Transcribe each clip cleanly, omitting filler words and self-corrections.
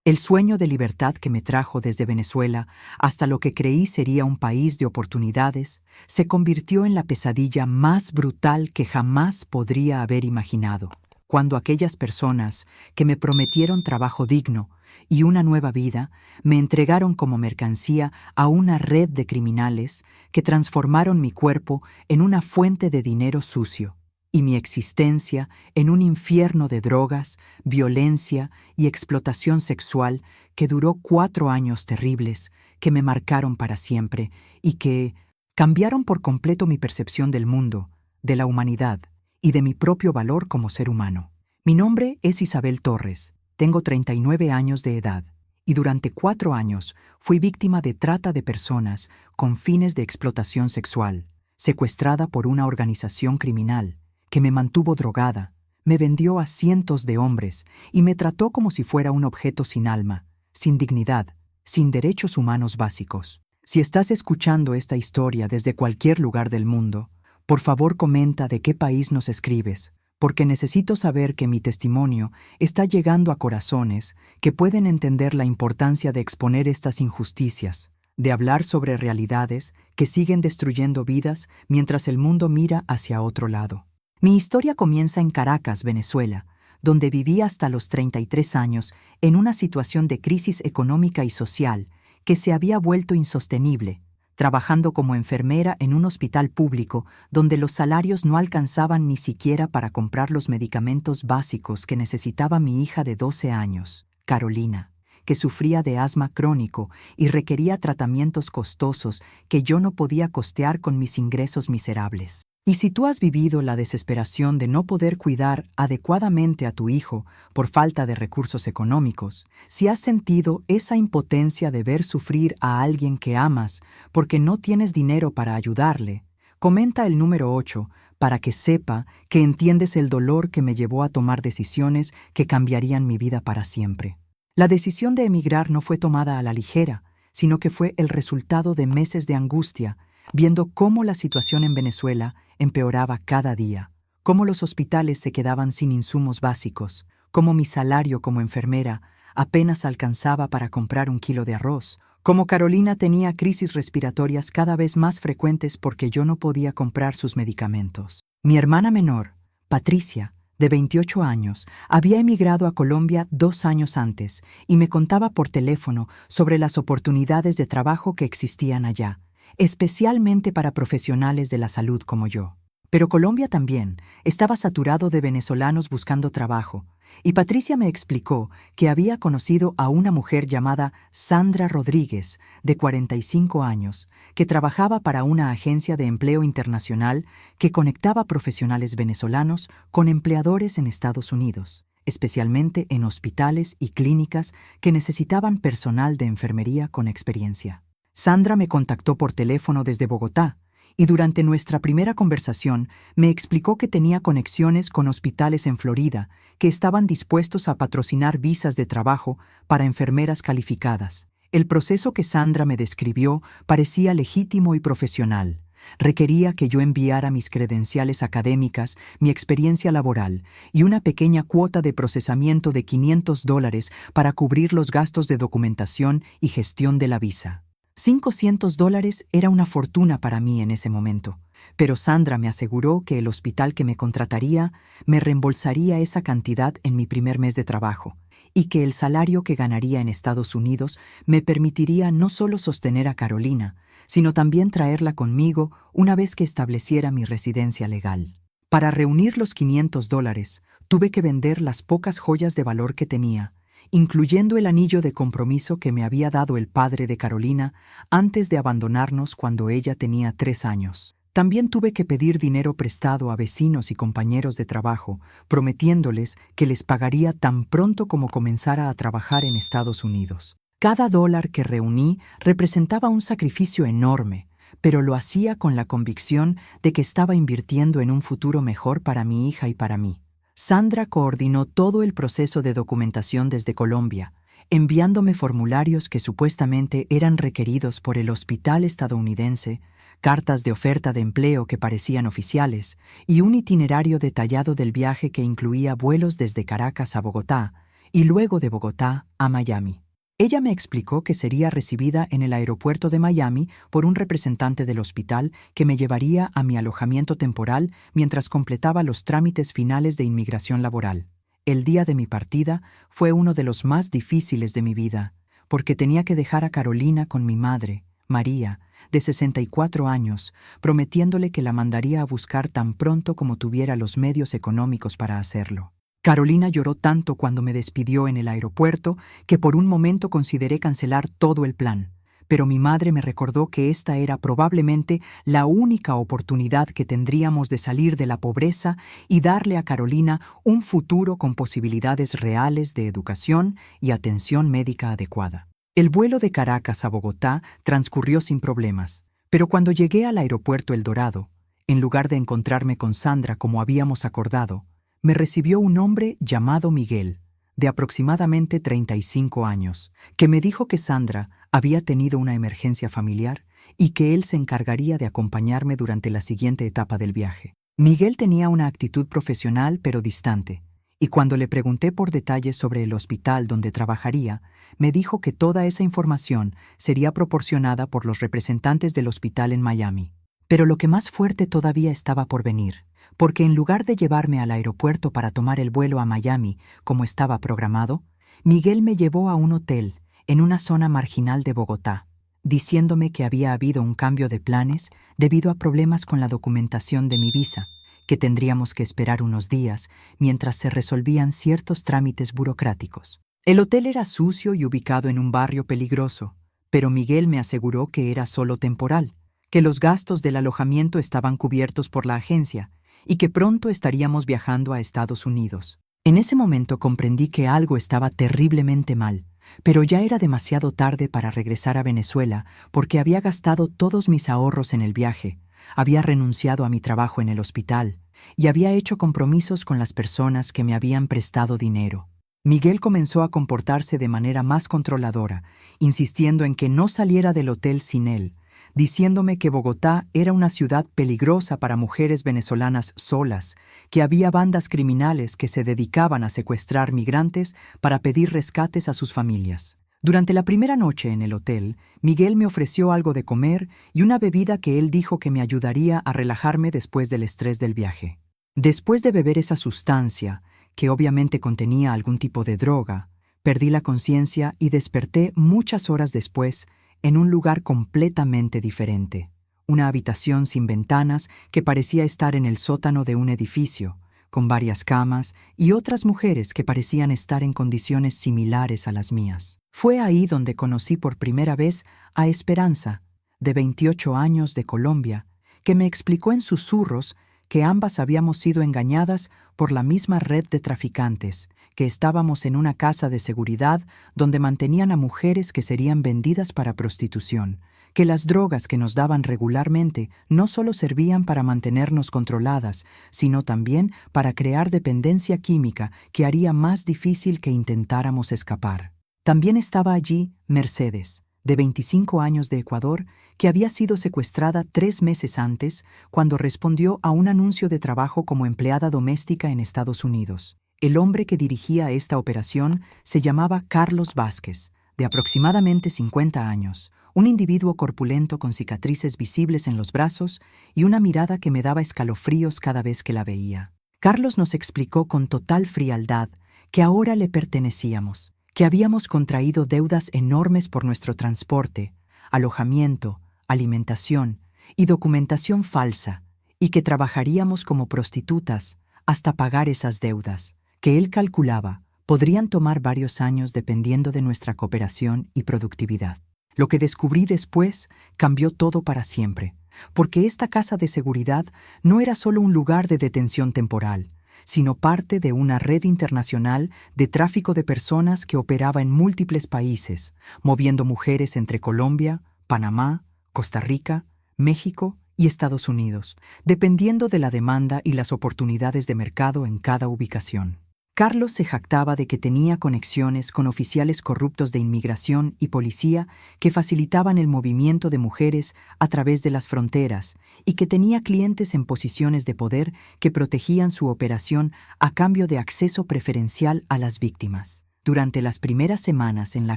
El sueño de libertad que me trajo desde Venezuela hasta lo que creí sería un país de oportunidades se convirtió en la pesadilla más brutal que jamás podría haber imaginado. Cuando aquellas personas que me prometieron trabajo digno y una nueva vida me entregaron como mercancía a una red de criminales que transformaron mi cuerpo en una fuente de dinero sucio y mi existencia en un infierno de drogas, violencia y explotación sexual que duró 4 años terribles, que me marcaron para siempre y que cambiaron por completo mi percepción del mundo, de la humanidad y de mi propio valor como ser humano. Mi nombre es Isabel Torres, tengo 39 años de edad y durante 4 años fui víctima de trata de personas con fines de explotación sexual, secuestrada por una organización criminal que me mantuvo drogada, me vendió a cientos de hombres y me trató como si fuera un objeto sin alma, sin dignidad, sin derechos humanos básicos. Si estás escuchando esta historia desde cualquier lugar del mundo, por favor comenta de qué país nos escribes, porque necesito saber que mi testimonio está llegando a corazones que pueden entender la importancia de exponer estas injusticias, de hablar sobre realidades que siguen destruyendo vidas mientras el mundo mira hacia otro lado. Mi historia comienza en Caracas, Venezuela, donde viví hasta los 33 años en una situación de crisis económica y social que se había vuelto insostenible, trabajando como enfermera en un hospital público donde los salarios no alcanzaban ni siquiera para comprar los medicamentos básicos que necesitaba mi hija de 12 años, Carolina, que sufría de asma crónico y requería tratamientos costosos que yo no podía costear con mis ingresos miserables. Y si tú has vivido la desesperación de no poder cuidar adecuadamente a tu hijo por falta de recursos económicos, si has sentido esa impotencia de ver sufrir a alguien que amas porque no tienes dinero para ayudarle, comenta el número 8 para que sepa que entiendes el dolor que me llevó a tomar decisiones que cambiarían mi vida para siempre. La decisión de emigrar no fue tomada a la ligera, sino que fue el resultado de meses de angustia, viendo cómo la situación en Venezuela empeoraba cada día, cómo los hospitales se quedaban sin insumos básicos, cómo mi salario como enfermera apenas alcanzaba para comprar 1 kilo de arroz, cómo Carolina tenía crisis respiratorias cada vez más frecuentes porque yo no podía comprar sus medicamentos. Mi hermana menor, Patricia, de 28 años, había emigrado a Colombia 2 años antes y me contaba por teléfono sobre las oportunidades de trabajo que existían allá, especialmente para profesionales de la salud como yo. Pero Colombia también estaba saturado de venezolanos buscando trabajo, y Patricia me explicó que había conocido a una mujer llamada Sandra Rodríguez, de 45 años, que trabajaba para una agencia de empleo internacional que conectaba profesionales venezolanos con empleadores en Estados Unidos, especialmente en hospitales y clínicas que necesitaban personal de enfermería con experiencia. Sandra me contactó por teléfono desde Bogotá y durante nuestra primera conversación me explicó que tenía conexiones con hospitales en Florida que estaban dispuestos a patrocinar visas de trabajo para enfermeras calificadas. El proceso que Sandra me describió parecía legítimo y profesional. Requería que yo enviara mis credenciales académicas, mi experiencia laboral y una pequeña cuota de procesamiento de $500 para cubrir los gastos de documentación y gestión de la visa. $500 era una fortuna para mí en ese momento, pero Sandra me aseguró que el hospital que me contrataría me reembolsaría esa cantidad en mi primer mes de trabajo y que el salario que ganaría en Estados Unidos me permitiría no solo sostener a Carolina, sino también traerla conmigo una vez que estableciera mi residencia legal. Para reunir los $500, tuve que vender las pocas joyas de valor que tenía, incluyendo el anillo de compromiso que me había dado el padre de Carolina antes de abandonarnos cuando ella tenía 3 años. También tuve que pedir dinero prestado a vecinos y compañeros de trabajo, prometiéndoles que les pagaría tan pronto como comenzara a trabajar en Estados Unidos. Cada dólar que reuní representaba un sacrificio enorme, pero lo hacía con la convicción de que estaba invirtiendo en un futuro mejor para mi hija y para mí. Sandra coordinó todo el proceso de documentación desde Colombia, enviándome formularios que supuestamente eran requeridos por el hospital estadounidense, cartas de oferta de empleo que parecían oficiales y un itinerario detallado del viaje que incluía vuelos desde Caracas a Bogotá, y luego de Bogotá a Miami. Ella me explicó que sería recibida en el aeropuerto de Miami por un representante del hospital que me llevaría a mi alojamiento temporal mientras completaba los trámites finales de inmigración laboral. El día de mi partida fue uno de los más difíciles de mi vida, porque tenía que dejar a Carolina con mi madre, María, de 64 años, prometiéndole que la mandaría a buscar tan pronto como tuviera los medios económicos para hacerlo. Carolina lloró tanto cuando me despidió en el aeropuerto que por un momento consideré cancelar todo el plan, pero mi madre me recordó que esta era probablemente la única oportunidad que tendríamos de salir de la pobreza y darle a Carolina un futuro con posibilidades reales de educación y atención médica adecuada. El vuelo de Caracas a Bogotá transcurrió sin problemas, pero cuando llegué al aeropuerto El Dorado, en lugar de encontrarme con Sandra como habíamos acordado, me recibió un hombre llamado Miguel, de aproximadamente 35 años, que me dijo que Sandra había tenido una emergencia familiar y que él se encargaría de acompañarme durante la siguiente etapa del viaje. Miguel tenía una actitud profesional pero distante, y cuando le pregunté por detalles sobre el hospital donde trabajaría, me dijo que toda esa información sería proporcionada por los representantes del hospital en Miami. Pero lo que más fuerte todavía estaba por venir, porque en lugar de llevarme al aeropuerto para tomar el vuelo a Miami, como estaba programado, Miguel me llevó a un hotel en una zona marginal de Bogotá, diciéndome que había habido un cambio de planes debido a problemas con la documentación de mi visa, que tendríamos que esperar unos días mientras se resolvían ciertos trámites burocráticos. El hotel era sucio y ubicado en un barrio peligroso, pero Miguel me aseguró que era solo temporal, que los gastos del alojamiento estaban cubiertos por la agencia y que pronto estaríamos viajando a Estados Unidos. En ese momento comprendí que algo estaba terriblemente mal, pero ya era demasiado tarde para regresar a Venezuela porque había gastado todos mis ahorros en el viaje, había renunciado a mi trabajo en el hospital y había hecho compromisos con las personas que me habían prestado dinero. Miguel comenzó a comportarse de manera más controladora, insistiendo en que no saliera del hotel sin él, diciéndome que Bogotá era una ciudad peligrosa para mujeres venezolanas solas, que había bandas criminales que se dedicaban a secuestrar migrantes para pedir rescates a sus familias. Durante la primera noche en el hotel, Miguel me ofreció algo de comer y una bebida que él dijo que me ayudaría a relajarme después del estrés del viaje. Después de beber esa sustancia, que obviamente contenía algún tipo de droga, perdí la conciencia y desperté muchas horas después en un lugar completamente diferente, una habitación sin ventanas que parecía estar en el sótano de un edificio, con varias camas y otras mujeres que parecían estar en condiciones similares a las mías. Fue ahí donde conocí por primera vez a Esperanza, de 28 años, de Colombia, que me explicó en susurros que ambas habíamos sido engañadas por la misma red de traficantes, que estábamos en una casa de seguridad donde mantenían a mujeres que serían vendidas para prostitución, que las drogas que nos daban regularmente no solo servían para mantenernos controladas, sino también para crear dependencia química que haría más difícil que intentáramos escapar. También estaba allí Mercedes, de 25 años, de Ecuador, que había sido secuestrada 3 meses antes cuando respondió a un anuncio de trabajo como empleada doméstica en Estados Unidos. El hombre que dirigía esta operación se llamaba Carlos Vázquez, de aproximadamente 50 años, un individuo corpulento con cicatrices visibles en los brazos y una mirada que me daba escalofríos cada vez que la veía. Carlos nos explicó con total frialdad que ahora le pertenecíamos, que habíamos contraído deudas enormes por nuestro transporte, alojamiento, alimentación y documentación falsa, y que trabajaríamos como prostitutas hasta pagar esas deudas, que él calculaba podrían tomar varios años dependiendo de nuestra cooperación y productividad. Lo que descubrí después cambió todo para siempre, porque esta casa de seguridad no era solo un lugar de detención temporal, sino parte de una red internacional de tráfico de personas que operaba en múltiples países, moviendo mujeres entre Colombia, Panamá, Costa Rica, México y Estados Unidos, dependiendo de la demanda y las oportunidades de mercado en cada ubicación. Carlos se jactaba de que tenía conexiones con oficiales corruptos de inmigración y policía que facilitaban el movimiento de mujeres a través de las fronteras y que tenía clientes en posiciones de poder que protegían su operación a cambio de acceso preferencial a las víctimas. Durante las primeras semanas en la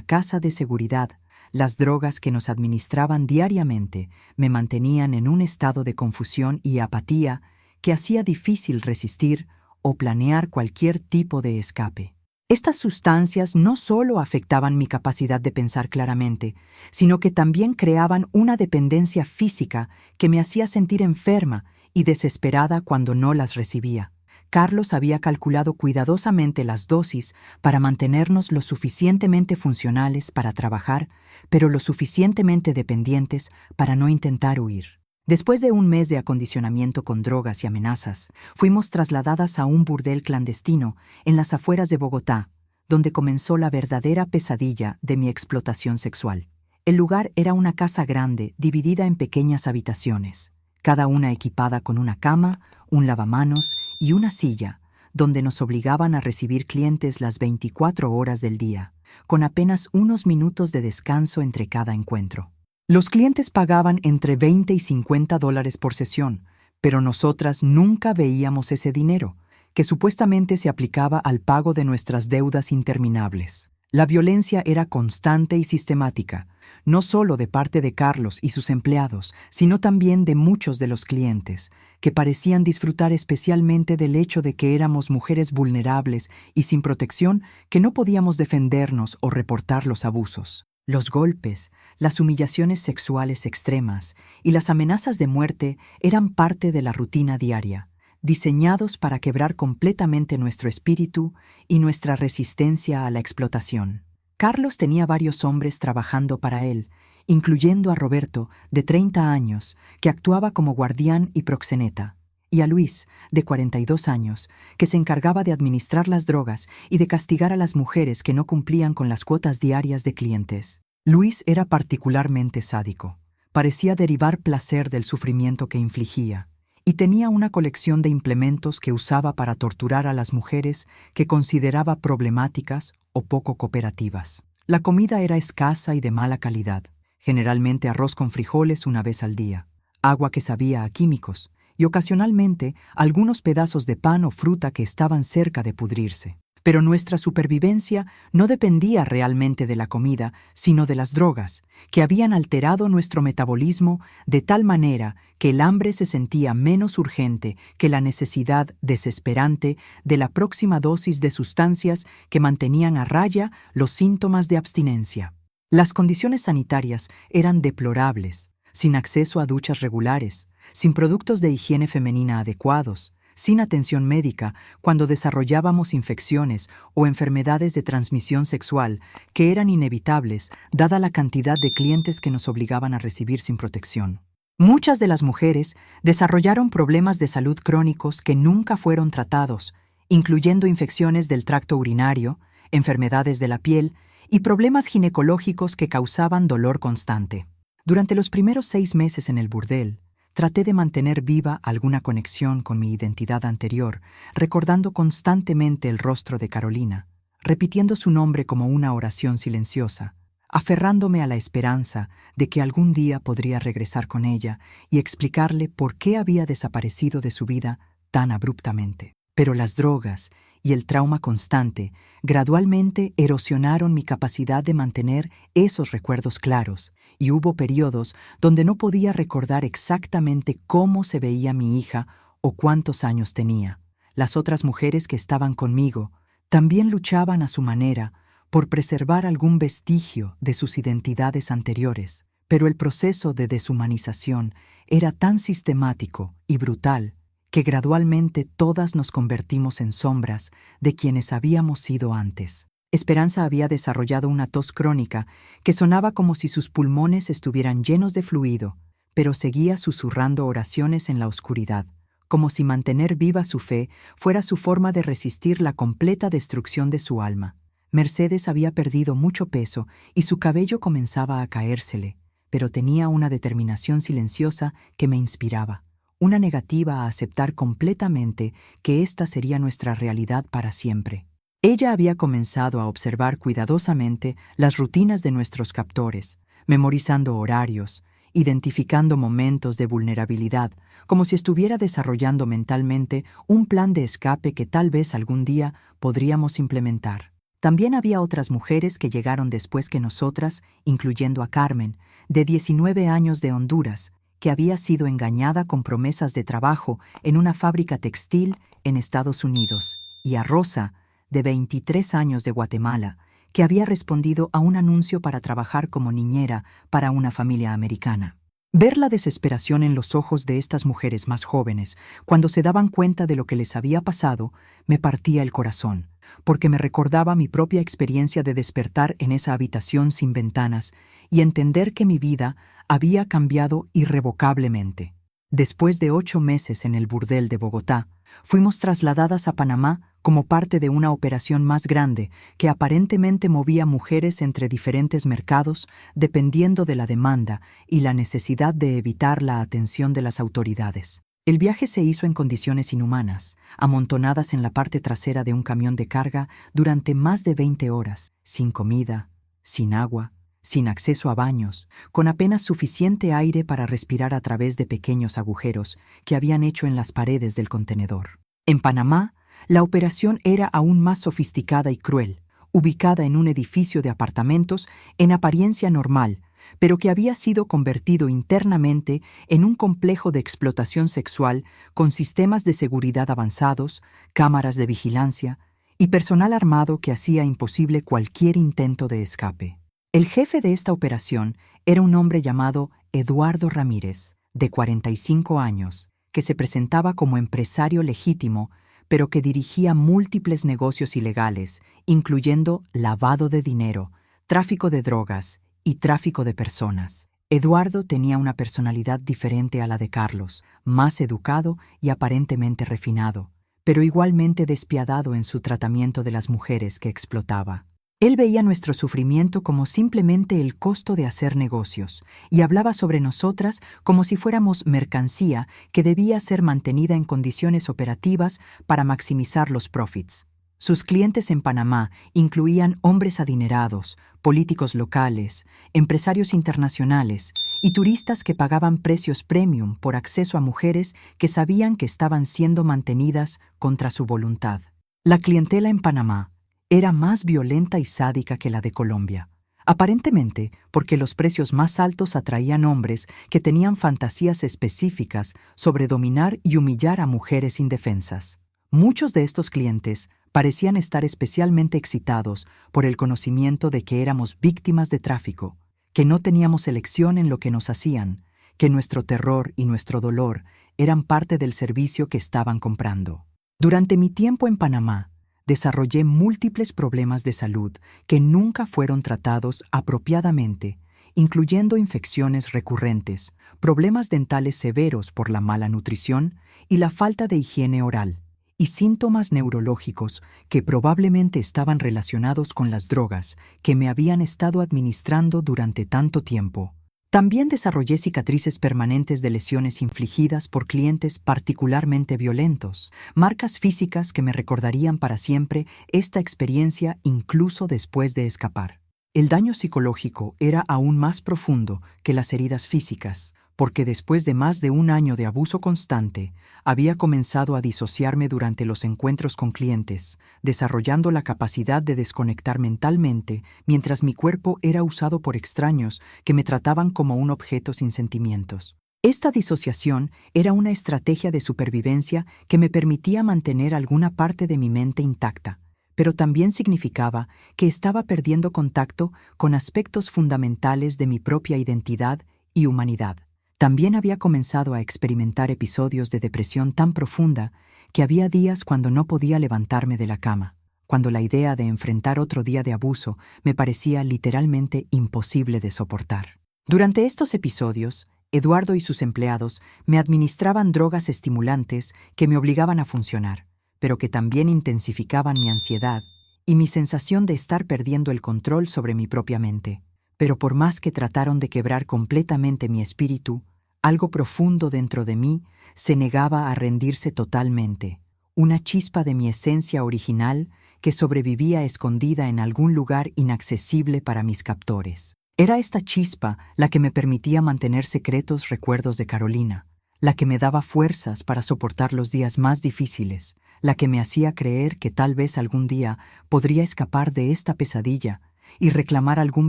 casa de seguridad, las drogas que nos administraban diariamente me mantenían en un estado de confusión y apatía que hacía difícil resistir o planear cualquier tipo de escape. Estas sustancias no solo afectaban mi capacidad de pensar claramente, sino que también creaban una dependencia física que me hacía sentir enferma y desesperada cuando no las recibía. Carlos había calculado cuidadosamente las dosis para mantenernos lo suficientemente funcionales para trabajar, pero lo suficientemente dependientes para no intentar huir. Después de un mes de acondicionamiento con drogas y amenazas, fuimos trasladadas a un burdel clandestino en las afueras de Bogotá, donde comenzó la verdadera pesadilla de mi explotación sexual. El lugar era una casa grande dividida en pequeñas habitaciones, cada una equipada con una cama, un lavamanos y una silla, donde nos obligaban a recibir clientes las 24 horas del día, con apenas unos minutos de descanso entre cada encuentro. Los clientes pagaban entre $20 y $50 por sesión, pero nosotras nunca veíamos ese dinero, que supuestamente se aplicaba al pago de nuestras deudas interminables. La violencia era constante y sistemática, no solo de parte de Carlos y sus empleados, sino también de muchos de los clientes, que parecían disfrutar especialmente del hecho de que éramos mujeres vulnerables y sin protección que no podíamos defendernos o reportar los abusos. Los golpes, las humillaciones sexuales extremas y las amenazas de muerte eran parte de la rutina diaria, diseñados para quebrar completamente nuestro espíritu y nuestra resistencia a la explotación. Carlos tenía varios hombres trabajando para él, incluyendo a Roberto, de 30 años, que actuaba como guardián y proxeneta, y a Luis, de 42 años, que se encargaba de administrar las drogas y de castigar a las mujeres que no cumplían con las cuotas diarias de clientes. Luis era particularmente sádico. Parecía derivar placer del sufrimiento que infligía, y tenía una colección de implementos que usaba para torturar a las mujeres que consideraba problemáticas o poco cooperativas. La comida era escasa y de mala calidad, generalmente arroz con frijoles una vez al día, agua que sabía a químicos, y ocasionalmente algunos pedazos de pan o fruta que estaban cerca de pudrirse. Pero nuestra supervivencia no dependía realmente de la comida, sino de las drogas, que habían alterado nuestro metabolismo de tal manera que el hambre se sentía menos urgente que la necesidad desesperante de la próxima dosis de sustancias que mantenían a raya los síntomas de abstinencia. Las condiciones sanitarias eran deplorables, sin acceso a duchas regulares, sin productos de higiene femenina adecuados, sin atención médica cuando desarrollábamos infecciones o enfermedades de transmisión sexual que eran inevitables dada la cantidad de clientes que nos obligaban a recibir sin protección. Muchas de las mujeres desarrollaron problemas de salud crónicos que nunca fueron tratados, incluyendo infecciones del tracto urinario, enfermedades de la piel y problemas ginecológicos que causaban dolor constante. Durante los primeros 6 meses en el burdel, traté de mantener viva alguna conexión con mi identidad anterior, recordando constantemente el rostro de Carolina, repitiendo su nombre como una oración silenciosa, aferrándome a la esperanza de que algún día podría regresar con ella y explicarle por qué había desaparecido de su vida tan abruptamente. Pero las drogas y el trauma constante gradualmente erosionaron mi capacidad de mantener esos recuerdos claros, y hubo periodos donde no podía recordar exactamente cómo se veía mi hija o cuántos años tenía. Las otras mujeres que estaban conmigo también luchaban a su manera por preservar algún vestigio de sus identidades anteriores, pero el proceso de deshumanización era tan sistemático y brutal que gradualmente todas nos convertimos en sombras de quienes habíamos sido antes. Esperanza había desarrollado una tos crónica que sonaba como si sus pulmones estuvieran llenos de fluido, pero seguía susurrando oraciones en la oscuridad, como si mantener viva su fe fuera su forma de resistir la completa destrucción de su alma. Mercedes había perdido mucho peso y su cabello comenzaba a caérsele, pero tenía una determinación silenciosa que me inspiraba. Una negativa a aceptar completamente que esta sería nuestra realidad para siempre. Ella había comenzado a observar cuidadosamente las rutinas de nuestros captores, memorizando horarios, identificando momentos de vulnerabilidad, como si estuviera desarrollando mentalmente un plan de escape que tal vez algún día podríamos implementar. También había otras mujeres que llegaron después que nosotras, incluyendo a Carmen, de 19 años de Honduras, que había sido engañada con promesas de trabajo en una fábrica textil en Estados Unidos, y a Rosa, de 23 años de Guatemala, que había respondido a un anuncio para trabajar como niñera para una familia americana. Ver la desesperación en los ojos de estas mujeres más jóvenes, cuando se daban cuenta de lo que les había pasado, me partía el corazón, porque me recordaba mi propia experiencia de despertar en esa habitación sin ventanas y entender que mi vida había cambiado irrevocablemente. Después de 8 meses en el burdel de Bogotá, fuimos trasladadas a Panamá como parte de una operación más grande que aparentemente movía mujeres entre diferentes mercados dependiendo de la demanda y la necesidad de evitar la atención de las autoridades. El viaje se hizo en condiciones inhumanas, amontonadas en la parte trasera de un camión de carga durante más de 20 horas, sin comida, sin agua, sin acceso a baños, con apenas suficiente aire para respirar a través de pequeños agujeros que habían hecho en las paredes del contenedor. En Panamá, la operación era aún más sofisticada y cruel, ubicada en un edificio de apartamentos en apariencia normal, pero que había sido convertido internamente en un complejo de explotación sexual con sistemas de seguridad avanzados, cámaras de vigilancia y personal armado que hacía imposible cualquier intento de escape. El jefe de esta operación era un hombre llamado Eduardo Ramírez, de 45 años, que se presentaba como empresario legítimo, pero que dirigía múltiples negocios ilegales, incluyendo lavado de dinero, tráfico de drogas y tráfico de personas. Eduardo tenía una personalidad diferente a la de Carlos, más educado y aparentemente refinado, pero igualmente despiadado en su tratamiento de las mujeres que explotaba. Él veía nuestro sufrimiento como simplemente el costo de hacer negocios y hablaba sobre nosotras como si fuéramos mercancía que debía ser mantenida en condiciones operativas para maximizar los profits. Sus clientes en Panamá incluían hombres adinerados, políticos locales, empresarios internacionales y turistas que pagaban precios premium por acceso a mujeres que sabían que estaban siendo mantenidas contra su voluntad. La clientela en Panamá era más violenta y sádica que la de Colombia, aparentemente porque los precios más altos atraían hombres que tenían fantasías específicas sobre dominar y humillar a mujeres indefensas. Muchos de estos clientes parecían estar especialmente excitados por el conocimiento de que éramos víctimas de tráfico, que no teníamos elección en lo que nos hacían, que nuestro terror y nuestro dolor eran parte del servicio que estaban comprando. Durante mi tiempo en Panamá, desarrollé múltiples problemas de salud que nunca fueron tratados apropiadamente, incluyendo infecciones recurrentes, problemas dentales severos por la mala nutrición y la falta de higiene oral, y síntomas neurológicos que probablemente estaban relacionados con las drogas que me habían estado administrando durante tanto tiempo. También desarrollé cicatrices permanentes de lesiones infligidas por clientes particularmente violentos, marcas físicas que me recordarían para siempre esta experiencia incluso después de escapar. El daño psicológico era aún más profundo que las heridas físicas, porque después de más de un año de abuso constante, había comenzado a disociarme durante los encuentros con clientes, desarrollando la capacidad de desconectar mentalmente mientras mi cuerpo era usado por extraños que me trataban como un objeto sin sentimientos. Esta disociación era una estrategia de supervivencia que me permitía mantener alguna parte de mi mente intacta, pero también significaba que estaba perdiendo contacto con aspectos fundamentales de mi propia identidad y humanidad. También había comenzado a experimentar episodios de depresión tan profunda que había días cuando no podía levantarme de la cama, cuando la idea de enfrentar otro día de abuso me parecía literalmente imposible de soportar. Durante estos episodios, Eduardo y sus empleados me administraban drogas estimulantes que me obligaban a funcionar, pero que también intensificaban mi ansiedad y mi sensación de estar perdiendo el control sobre mi propia mente. Pero por más que trataron de quebrar completamente mi espíritu, algo profundo dentro de mí se negaba a rendirse totalmente, una chispa de mi esencia original que sobrevivía escondida en algún lugar inaccesible para mis captores. Era esta chispa la que me permitía mantener secretos recuerdos de Carolina, la que me daba fuerzas para soportar los días más difíciles, la que me hacía creer que tal vez algún día podría escapar de esta pesadilla y reclamar algún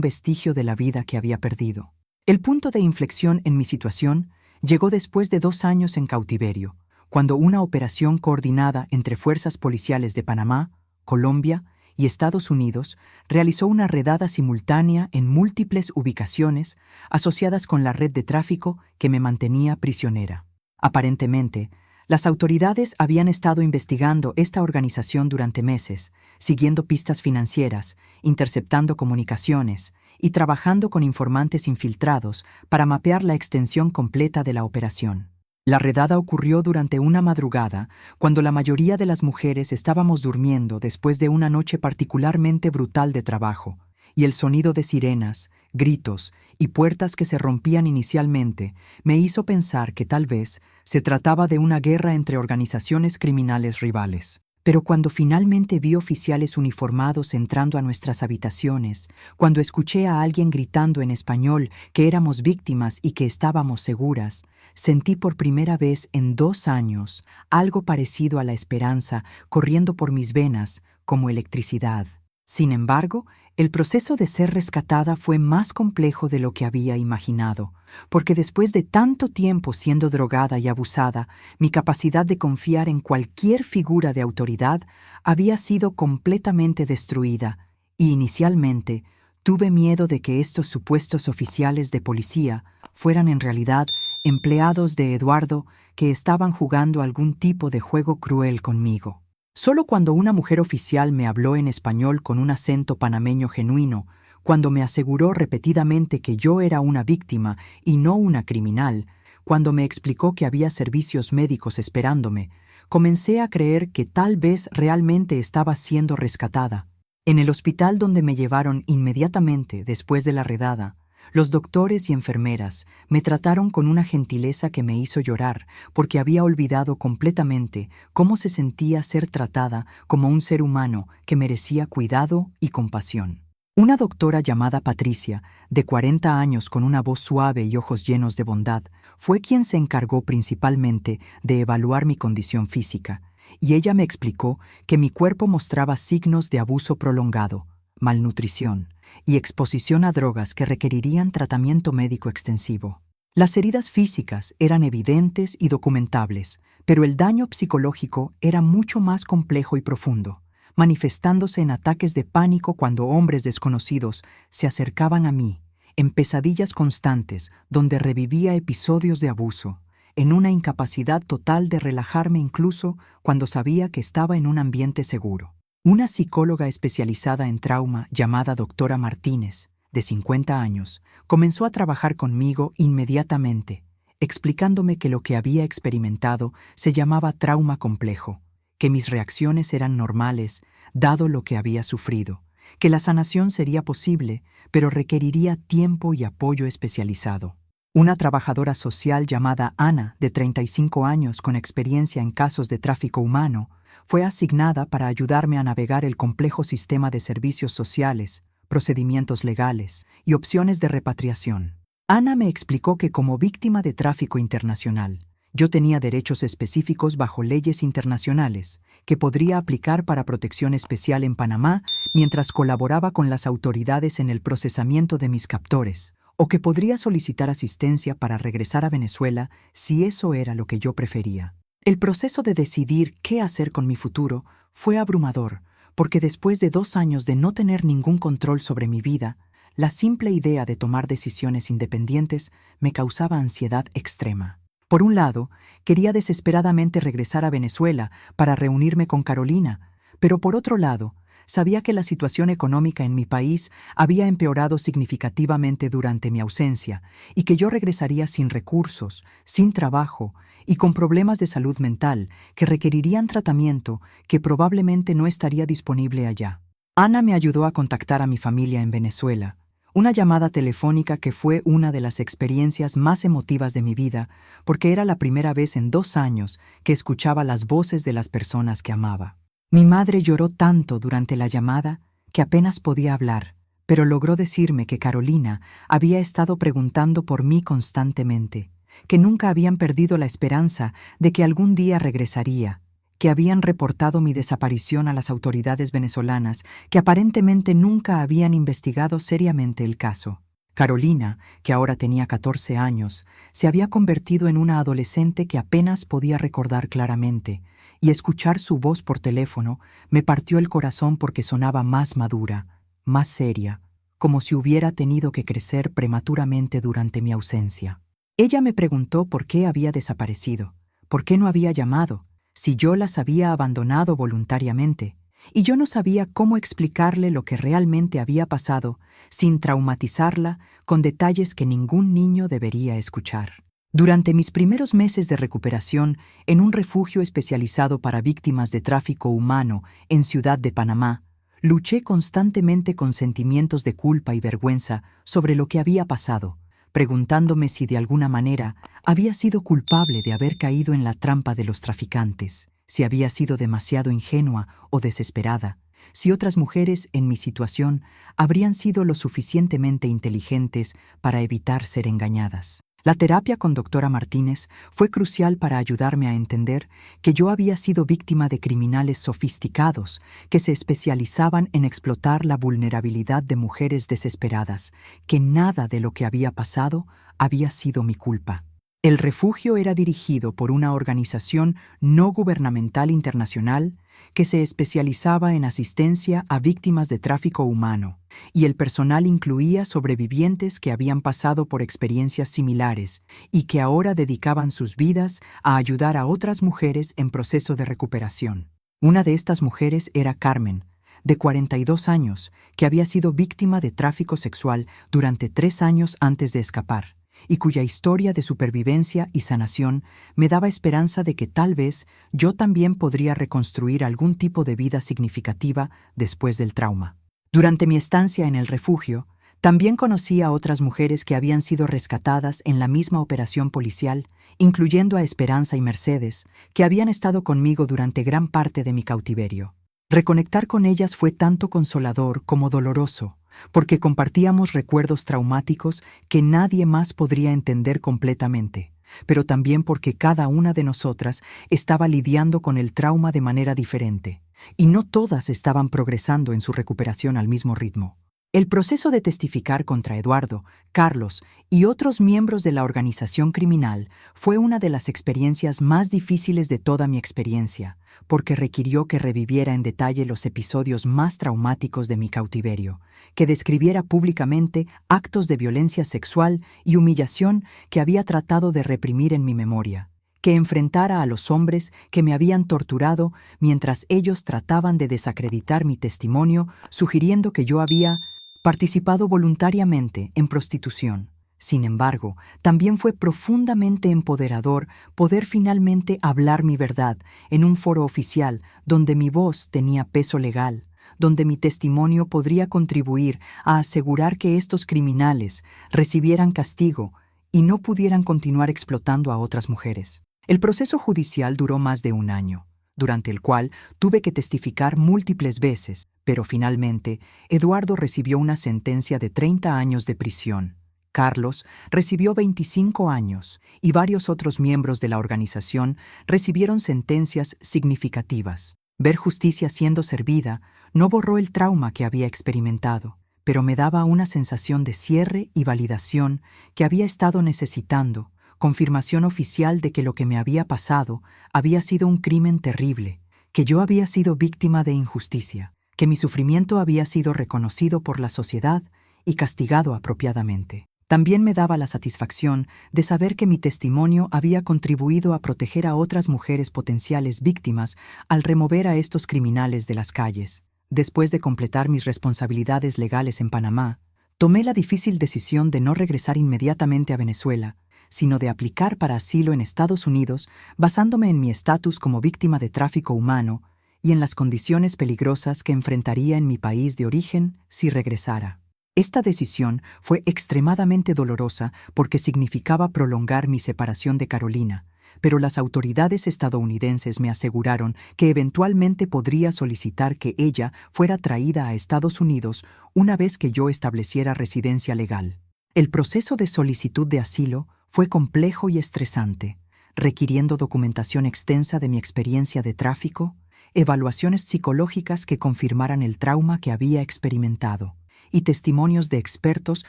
vestigio de la vida que había perdido. El punto de inflexión en mi situación llegó después de 2 años en cautiverio, cuando una operación coordinada entre fuerzas policiales de Panamá, Colombia y Estados Unidos realizó una redada simultánea en múltiples ubicaciones asociadas con la red de tráfico que me mantenía prisionera. Aparentemente, las autoridades habían estado investigando esta organización durante meses, siguiendo pistas financieras, interceptando comunicaciones y trabajando con informantes infiltrados para mapear la extensión completa de la operación. La redada ocurrió durante una madrugada, cuando la mayoría de las mujeres estábamos durmiendo después de una noche particularmente brutal de trabajo, y el sonido de sirenas, gritos y puertas que se rompían inicialmente me hizo pensar que tal vez se trataba de una guerra entre organizaciones criminales rivales. Pero cuando finalmente vi oficiales uniformados entrando a nuestras habitaciones, cuando escuché a alguien gritando en español que éramos víctimas y que estábamos seguras, sentí por primera vez en 2 años algo parecido a la esperanza corriendo por mis venas como electricidad. Sin embargo, el proceso de ser rescatada fue más complejo de lo que había imaginado, porque después de tanto tiempo siendo drogada y abusada, mi capacidad de confiar en cualquier figura de autoridad había sido completamente destruida, y inicialmente tuve miedo de que estos supuestos oficiales de policía fueran en realidad empleados de Eduardo que estaban jugando algún tipo de juego cruel conmigo. Solo cuando una mujer oficial me habló en español con un acento panameño genuino, cuando me aseguró repetidamente que yo era una víctima y no una criminal, cuando me explicó que había servicios médicos esperándome, comencé a creer que tal vez realmente estaba siendo rescatada. En el hospital donde me llevaron inmediatamente después de la redada, los doctores y enfermeras me trataron con una gentileza que me hizo llorar porque había olvidado completamente cómo se sentía ser tratada como un ser humano que merecía cuidado y compasión. Una doctora llamada Patricia, de 40 años con una voz suave y ojos llenos de bondad, fue quien se encargó principalmente de evaluar mi condición física, y ella me explicó que mi cuerpo mostraba signos de abuso prolongado, malnutrición y exposición a drogas que requerirían tratamiento médico extensivo. Las heridas físicas eran evidentes y documentables, pero el daño psicológico era mucho más complejo y profundo, manifestándose en ataques de pánico cuando hombres desconocidos se acercaban a mí, en pesadillas constantes donde revivía episodios de abuso, en una incapacidad total de relajarme incluso cuando sabía que estaba en un ambiente seguro. Una psicóloga especializada en trauma llamada doctora Martínez, de 50 años, comenzó a trabajar conmigo inmediatamente, explicándome que lo que había experimentado se llamaba trauma complejo, que mis reacciones eran normales, dado lo que había sufrido, que la sanación sería posible, pero requeriría tiempo y apoyo especializado. Una trabajadora social llamada Ana, de 35 años con experiencia en casos de tráfico humano, fue asignada para ayudarme a navegar el complejo sistema de servicios sociales, procedimientos legales y opciones de repatriación. Ana me explicó que como víctima de tráfico internacional, yo tenía derechos específicos bajo leyes internacionales que podría aplicar para protección especial en Panamá mientras colaboraba con las autoridades en el procesamiento de mis captores, o que podría solicitar asistencia para regresar a Venezuela si eso era lo que yo prefería. El proceso de decidir qué hacer con mi futuro fue abrumador, porque después de 2 años de no tener ningún control sobre mi vida, la simple idea de tomar decisiones independientes me causaba ansiedad extrema. Por un lado, quería desesperadamente regresar a Venezuela para reunirme con Carolina, pero por otro lado, sabía que la situación económica en mi país había empeorado significativamente durante mi ausencia y que yo regresaría sin recursos, sin trabajo y con problemas de salud mental que requerirían tratamiento que probablemente no estaría disponible allá. Ana me ayudó a contactar a mi familia en Venezuela, una llamada telefónica que fue una de las experiencias más emotivas de mi vida porque era la primera vez en 2 años que escuchaba las voces de las personas que amaba. Mi madre lloró tanto durante la llamada que apenas podía hablar, pero logró decirme que Carolina había estado preguntando por mí constantemente, que nunca habían perdido la esperanza de que algún día regresaría, que habían reportado mi desaparición a las autoridades venezolanas, que aparentemente nunca habían investigado seriamente el caso. Carolina, que ahora tenía 14 años, se había convertido en una adolescente que apenas podía recordar claramente, y escuchar su voz por teléfono me partió el corazón porque sonaba más madura, más seria, como si hubiera tenido que crecer prematuramente durante mi ausencia. Ella me preguntó por qué había desaparecido, por qué no había llamado, si yo las había abandonado voluntariamente, y yo no sabía cómo explicarle lo que realmente había pasado sin traumatizarla con detalles que ningún niño debería escuchar. Durante mis primeros meses de recuperación en un refugio especializado para víctimas de tráfico humano en Ciudad de Panamá, luché constantemente con sentimientos de culpa y vergüenza sobre lo que había pasado, preguntándome si de alguna manera había sido culpable de haber caído en la trampa de los traficantes, si había sido demasiado ingenua o desesperada, si otras mujeres en mi situación habrían sido lo suficientemente inteligentes para evitar ser engañadas. La terapia con doctora Martínez fue crucial para ayudarme a entender que yo había sido víctima de criminales sofisticados que se especializaban en explotar la vulnerabilidad de mujeres desesperadas, que nada de lo que había pasado había sido mi culpa. El refugio era dirigido por una organización no gubernamental internacional que se especializaba en asistencia a víctimas de tráfico humano, y el personal incluía sobrevivientes que habían pasado por experiencias similares y que ahora dedicaban sus vidas a ayudar a otras mujeres en proceso de recuperación. Una de estas mujeres era Carmen, de 42 años, que había sido víctima de tráfico sexual durante 3 años antes de escapar, y cuya historia de supervivencia y sanación me daba esperanza de que tal vez yo también podría reconstruir algún tipo de vida significativa después del trauma. Durante mi estancia en el refugio, también conocí a otras mujeres que habían sido rescatadas en la misma operación policial, incluyendo a Esperanza y Mercedes, que habían estado conmigo durante gran parte de mi cautiverio. Reconectar con ellas fue tanto consolador como doloroso, porque compartíamos recuerdos traumáticos que nadie más podría entender completamente, pero también porque cada una de nosotras estaba lidiando con el trauma de manera diferente, y no todas estaban progresando en su recuperación al mismo ritmo. El proceso de testificar contra Eduardo, Carlos y otros miembros de la organización criminal fue una de las experiencias más difíciles de toda mi experiencia, porque requirió que reviviera en detalle los episodios más traumáticos de mi cautiverio, que describiera públicamente actos de violencia sexual y humillación que había tratado de reprimir en mi memoria, que enfrentara a los hombres que me habían torturado mientras ellos trataban de desacreditar mi testimonio, sugiriendo que yo había participado voluntariamente en prostitución. Sin embargo, también fue profundamente empoderador poder finalmente hablar mi verdad en un foro oficial donde mi voz tenía peso legal, donde mi testimonio podría contribuir a asegurar que estos criminales recibieran castigo y no pudieran continuar explotando a otras mujeres. El proceso judicial duró más de 1 año, durante el cual tuve que testificar múltiples veces, pero finalmente Eduardo recibió una sentencia de 30 años de prisión. Carlos recibió 25 años y varios otros miembros de la organización recibieron sentencias significativas. Ver justicia siendo servida no borró el trauma que había experimentado, pero me daba una sensación de cierre y validación que había estado necesitando, confirmación oficial de que lo que me había pasado había sido un crimen terrible, que yo había sido víctima de injusticia, que mi sufrimiento había sido reconocido por la sociedad y castigado apropiadamente. También me daba la satisfacción de saber que mi testimonio había contribuido a proteger a otras mujeres potenciales víctimas al remover a estos criminales de las calles. Después de completar mis responsabilidades legales en Panamá, tomé la difícil decisión de no regresar inmediatamente a Venezuela, sino de aplicar para asilo en Estados Unidos basándome en mi estatus como víctima de tráfico humano y en las condiciones peligrosas que enfrentaría en mi país de origen si regresara. Esta decisión fue extremadamente dolorosa porque significaba prolongar mi separación de Carolina, pero las autoridades estadounidenses me aseguraron que eventualmente podría solicitar que ella fuera traída a Estados Unidos una vez que yo estableciera residencia legal. El proceso de solicitud de asilo fue complejo y estresante. requiriendo documentación extensa de mi experiencia de tráfico, evaluaciones psicológicas que confirmaran el trauma que había experimentado, y testimonios de expertos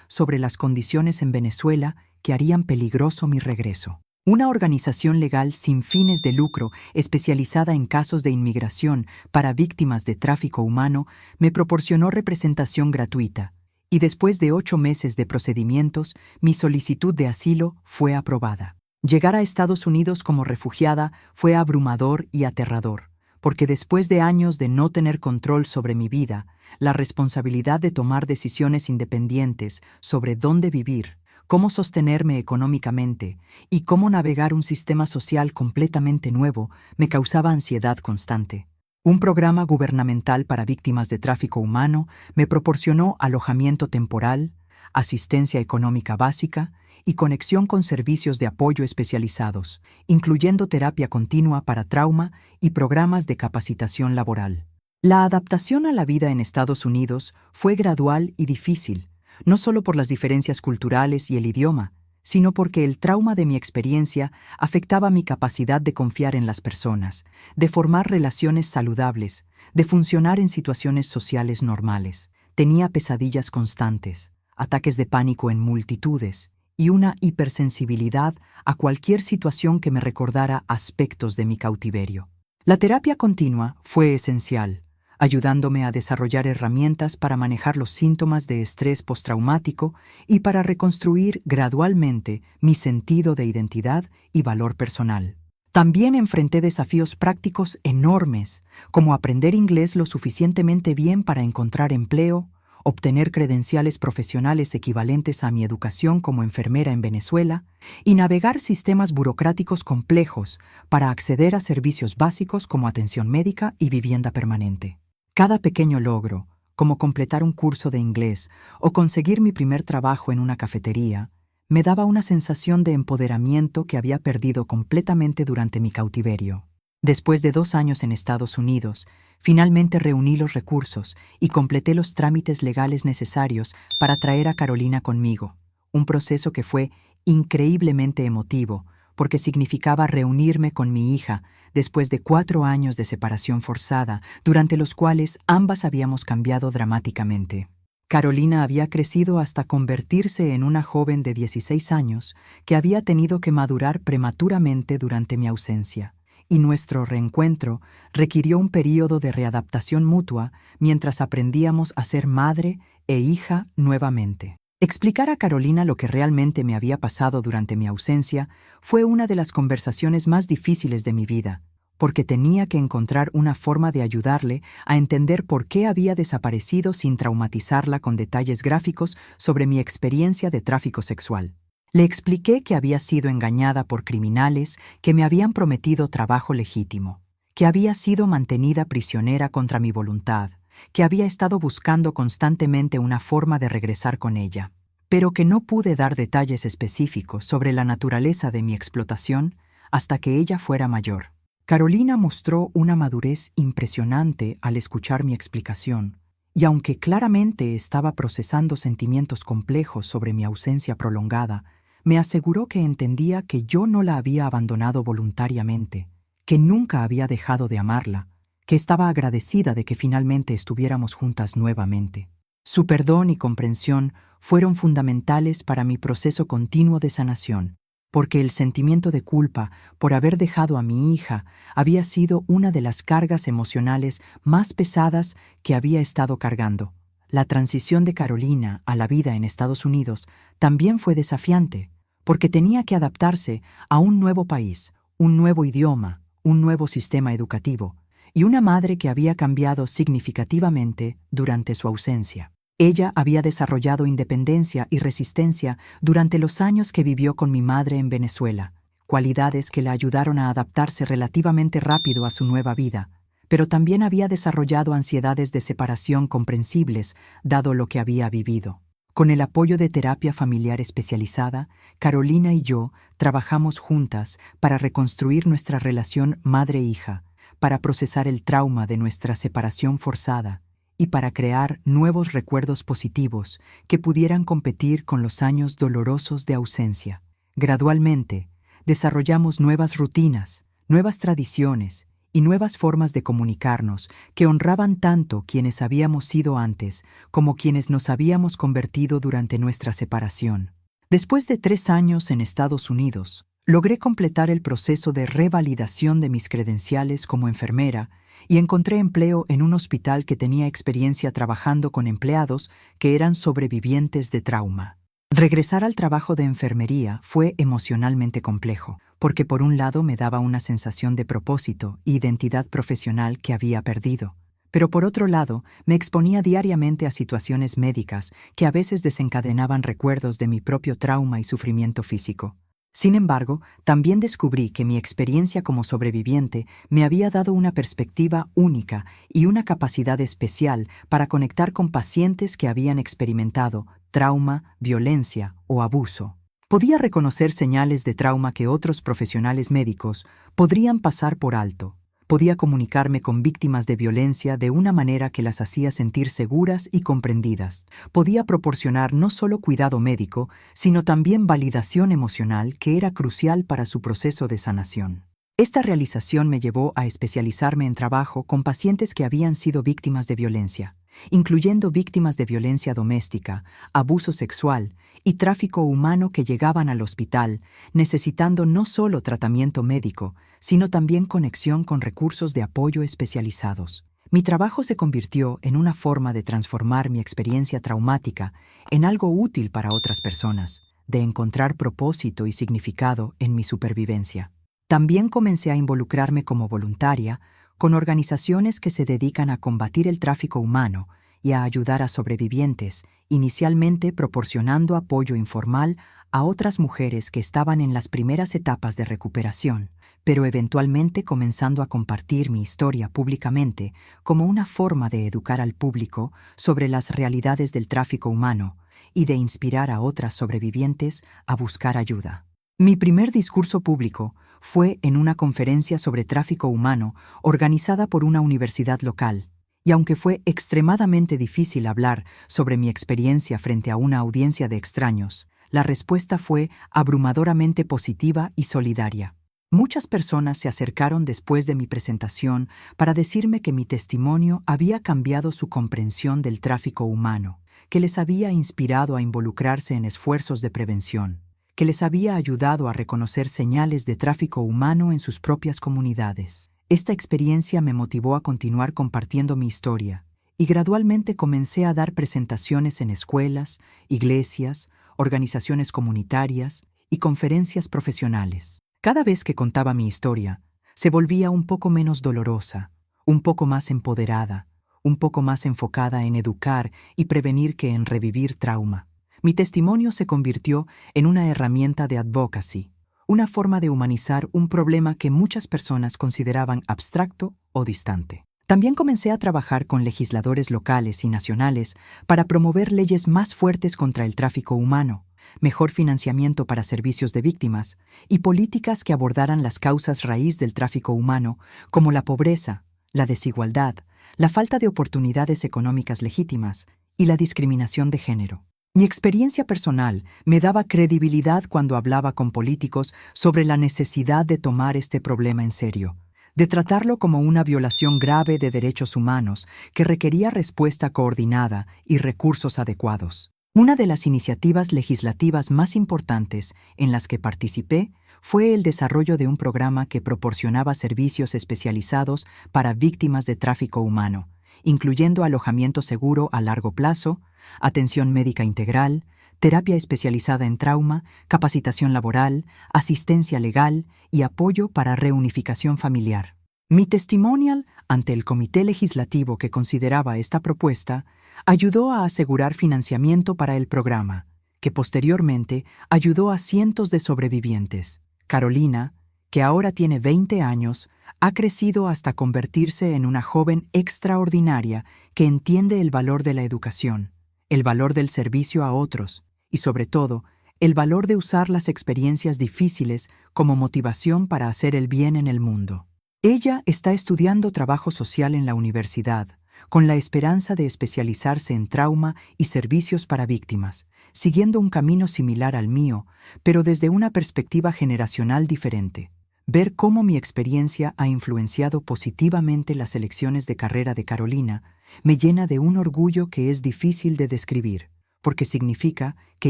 sobre las condiciones en Venezuela que harían peligroso mi regreso. Una organización legal sin fines de lucro especializada en casos de inmigración para víctimas de tráfico humano me proporcionó representación gratuita, y después de 8 meses de procedimientos, mi solicitud de asilo fue aprobada. Llegar a Estados Unidos como refugiada fue abrumador y aterrador, porque después de años de no tener control sobre mi vida, la responsabilidad de tomar decisiones independientes sobre dónde vivir, cómo sostenerme económicamente y cómo navegar un sistema social completamente nuevo me causaba ansiedad constante. Un programa gubernamental para víctimas de tráfico humano me proporcionó alojamiento temporal, asistencia económica básica y conexión con servicios de apoyo especializados, incluyendo terapia continua para trauma y programas de capacitación laboral. La adaptación a la vida en Estados Unidos fue gradual y difícil, no solo por las diferencias culturales y el idioma, sino porque el trauma de mi experiencia afectaba mi capacidad de confiar en las personas, de formar relaciones saludables, de funcionar en situaciones sociales normales. Tenía pesadillas constantes, ataques de pánico en multitudes y una hipersensibilidad a cualquier situación que me recordara aspectos de mi cautiverio. La terapia continua fue esencial, ayudándome a desarrollar herramientas para manejar los síntomas de estrés postraumático y para reconstruir gradualmente mi sentido de identidad y valor personal. También enfrenté desafíos prácticos enormes, como aprender inglés lo suficientemente bien para encontrar empleo, obtener credenciales profesionales equivalentes a mi educación como enfermera en Venezuela y navegar sistemas burocráticos complejos para acceder a servicios básicos como atención médica y vivienda permanente. Cada pequeño logro, como completar un curso de inglés o conseguir mi primer trabajo en una cafetería, me daba una sensación de empoderamiento que había perdido completamente durante mi cautiverio. Después de 2 años en Estados Unidos, finalmente reuní los recursos y completé los trámites legales necesarios para traer a Carolina conmigo, un proceso que fue increíblemente emotivo porque significaba reunirme con mi hija después de 4 años de separación forzada, durante los cuales ambas habíamos cambiado dramáticamente. Carolina había crecido hasta convertirse en una joven de 16 años que había tenido que madurar prematuramente durante mi ausencia, y nuestro reencuentro requirió un período de readaptación mutua mientras aprendíamos a ser madre e hija nuevamente. Explicar a Carolina lo que realmente me había pasado durante mi ausencia fue una de las conversaciones más difíciles de mi vida, porque tenía que encontrar una forma de ayudarle a entender por qué había desaparecido sin traumatizarla con detalles gráficos sobre mi experiencia de tráfico sexual. Le expliqué que había sido engañada por criminales que me habían prometido trabajo legítimo, que había sido mantenida prisionera contra mi voluntad, que había estado buscando constantemente una forma de regresar con ella, pero que no pude dar detalles específicos sobre la naturaleza de mi explotación hasta que ella fuera mayor. Carolina mostró una madurez impresionante al escuchar mi explicación, y aunque claramente estaba procesando sentimientos complejos sobre mi ausencia prolongada, me aseguró que entendía que yo no la había abandonado voluntariamente, que nunca había dejado de amarla, que estaba agradecida de que finalmente estuviéramos juntas nuevamente. Su perdón y comprensión fueron fundamentales para mi proceso continuo de sanación, porque el sentimiento de culpa por haber dejado a mi hija había sido una de las cargas emocionales más pesadas que había estado cargando. La transición de Carolina a la vida en Estados Unidos también fue desafiante, porque tenía que adaptarse a un nuevo país, un nuevo idioma, un nuevo sistema educativo, y una madre que había cambiado significativamente durante su ausencia. Ella había desarrollado independencia y resistencia durante los años que vivió con mi madre en Venezuela, cualidades que la ayudaron a adaptarse relativamente rápido a su nueva vida, pero también había desarrollado ansiedades de separación comprensibles, dado lo que había vivido. Con el apoyo de terapia familiar especializada, Carolina y yo trabajamos juntas para reconstruir nuestra relación madre-hija, para procesar el trauma de nuestra separación forzada y para crear nuevos recuerdos positivos que pudieran competir con los años dolorosos de ausencia. Gradualmente, desarrollamos nuevas rutinas, nuevas tradiciones y nuevas formas de comunicarnos que honraban tanto quienes habíamos sido antes como quienes nos habíamos convertido durante nuestra separación. Después de 3 años en Estados Unidos, logré completar el proceso de revalidación de mis credenciales como enfermera y encontré empleo en un hospital que tenía experiencia trabajando con empleados que eran sobrevivientes de trauma. Regresar al trabajo de enfermería fue emocionalmente complejo, porque por un lado me daba una sensación de propósito e identidad profesional que había perdido, pero por otro lado me exponía diariamente a situaciones médicas que a veces desencadenaban recuerdos de mi propio trauma y sufrimiento físico. Sin embargo, también descubrí que mi experiencia como sobreviviente me había dado una perspectiva única y una capacidad especial para conectar con pacientes que habían experimentado trauma, violencia o abuso. Podía reconocer señales de trauma que otros profesionales médicos podrían pasar por alto. Podía comunicarme con víctimas de violencia de una manera que las hacía sentir seguras y comprendidas. Podía proporcionar no solo cuidado médico, sino también validación emocional que era crucial para su proceso de sanación. Esta realización me llevó a especializarme en trabajo con pacientes que habían sido víctimas de violencia, incluyendo víctimas de violencia doméstica, abuso sexual y tráfico humano que llegaban al hospital necesitando no solo tratamiento médico, sino también conexión con recursos de apoyo especializados. Mi trabajo se convirtió en una forma de transformar mi experiencia traumática en algo útil para otras personas, de encontrar propósito y significado en mi supervivencia. También comencé a involucrarme como voluntaria con organizaciones que se dedican a combatir el tráfico humano y a ayudar a sobrevivientes, inicialmente proporcionando apoyo informal a otras mujeres que estaban en las primeras etapas de recuperación, pero eventualmente comenzando a compartir mi historia públicamente como una forma de educar al público sobre las realidades del tráfico humano y de inspirar a otras sobrevivientes a buscar ayuda. Mi primer discurso público fue en una conferencia sobre tráfico humano organizada por una universidad local, y aunque fue extremadamente difícil hablar sobre mi experiencia frente a una audiencia de extraños, la respuesta fue abrumadoramente positiva y solidaria. Muchas personas se acercaron después de mi presentación para decirme que mi testimonio había cambiado su comprensión del tráfico humano, que les había inspirado a involucrarse en esfuerzos de prevención, que les había ayudado a reconocer señales de tráfico humano en sus propias comunidades. Esta experiencia me motivó a continuar compartiendo mi historia, y gradualmente comencé a dar presentaciones en escuelas, iglesias, organizaciones comunitarias y conferencias profesionales. Cada vez que contaba mi historia, se volvía un poco menos dolorosa, un poco más empoderada, un poco más enfocada en educar y prevenir que en revivir trauma. Mi testimonio se convirtió en una herramienta de advocacy, una forma de humanizar un problema que muchas personas consideraban abstracto o distante. También comencé a trabajar con legisladores locales y nacionales para promover leyes más fuertes contra el tráfico humano, mejor financiamiento para servicios de víctimas y políticas que abordaran las causas raíz del tráfico humano, como la pobreza, la desigualdad, la falta de oportunidades económicas legítimas y la discriminación de género. Mi experiencia personal me daba credibilidad cuando hablaba con políticos sobre la necesidad de tomar este problema en serio, de tratarlo como una violación grave de derechos humanos que requería respuesta coordinada y recursos adecuados. Una de las iniciativas legislativas más importantes en las que participé fue el desarrollo de un programa que proporcionaba servicios especializados para víctimas de tráfico humano, incluyendo alojamiento seguro a largo plazo, atención médica integral, terapia especializada en trauma, capacitación laboral, asistencia legal y apoyo para reunificación familiar. Mi testimonial ante el comité legislativo que consideraba esta propuesta ayudó a asegurar financiamiento para el programa, que posteriormente ayudó a cientos de sobrevivientes. Carolina, que ahora tiene 20 años, ha crecido hasta convertirse en una joven extraordinaria que entiende el valor de la educación, el valor del servicio a otros y, sobre todo, el valor de usar las experiencias difíciles como motivación para hacer el bien en el mundo. Ella está estudiando trabajo social en la universidad, con la esperanza de especializarse en trauma y servicios para víctimas, siguiendo un camino similar al mío, pero desde una perspectiva generacional diferente. Ver cómo mi experiencia ha influenciado positivamente las elecciones de carrera de Carolina me llena de un orgullo que es difícil de describir, porque significa que